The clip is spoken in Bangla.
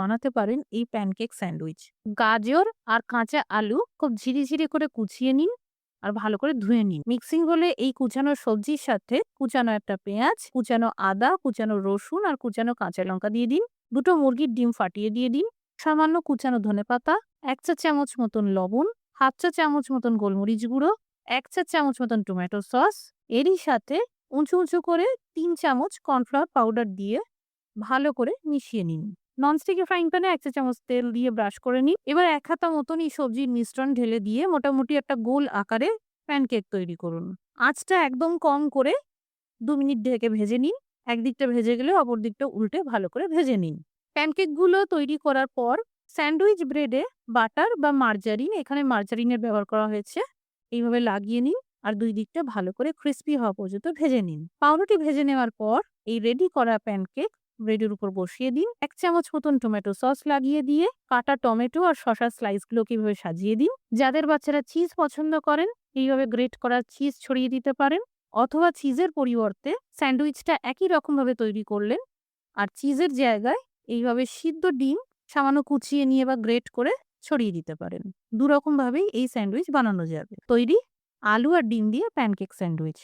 বানাতে পারেন এই প্যানকেক স্যান্ডউইচ। গাজর আর কাঁচা আলু খুব ঝিরিঝিরি করে কুচিয়ে নিন আর ভালো করে ধুয়ে নিন। মিক্সিং বলে এই কুচানো সবজির সাথে কুচানো একটা পেঁয়াজ, কুচানো আদা, কুচানো রসুন আর কুচানো কাঁচা লঙ্কা দিয়ে দিন। ২ টো মুরগির ডিম ফাটিয়ে দিয়ে দিন। সামান্য কুচানো ধনেপাতা, ১ চা চামচ মতন লবণ, ১/২ চা চামচ মতন গোলমরিচ গুঁড়ো, ১ চা চামচ মতন টমেটো সস। এরই সাথে উঁচু, উঁচু করে ৩ চামচ কর্নফ্লাওয়ার পাউডার দিয়ে ভালো করে মিশিয়ে নিন। ননস্টিকের ফ্রাইং প্যানে ১ চা চামচ তেল দিয়ে ব্রাশ করে নিন। এবার ১ হাতা মতন এই সবজির মিশ্রণ ঢেলে দিয়ে মোটামুটি একটা গোল আকারে প্যানকেক তৈরি করুন। আঁচটা একদম কম করে ২ মিনিট ঢেকে ভেজে নিন। একদিকটা ভেজে গেলে অপর দিকটা উল্টে ভালো করে ভেজে নিন। প্যানকেকগুলো তৈরি করার পর স্যান্ডউইচ ব্রেডে বাটার বা মার্জারিন, এখানে মার্জারিনের ব্যবহার করা হয়েছে, এইভাবে লাগিয়ে নিন আর ২ দিকটা ভালো করে ক্রিস্পি হওয়া পর্যন্ত ভেজে নিন। পাউরুটি ভেজে নেওয়ার পর এই রেডি করা প্যানকেক ব্রেডের উপর বসিয়ে দিন। ১ চামচ মতন টমেটো সস লাগিয়ে দিয়ে কাটা টমেটো আর শসার স্লাইসগুলোকে এভাবে সাজিয়ে দিন। যাদের বাচ্চারা চিজ পছন্দ করেন এইভাবে গ্রেট করা চিজ ছড়িয়ে দিতে পারেন, অথবা চিজের পরিবর্তে স্যান্ডউইচটা একই রকমভাবে তৈরি করলেন আর চিজের জায়গায় এইভাবে সিদ্ধ ডিম সামান্য কুচিয়ে নিয়ে বা গ্রেট করে ছড়িয়ে দিতে পারেন। ২ রকম ভাবেই এই স্যান্ডউইচ বানানো যাবে। তৈরি আলু আর ডিম দিয়ে প্যানকেক স্যান্ডউইচ।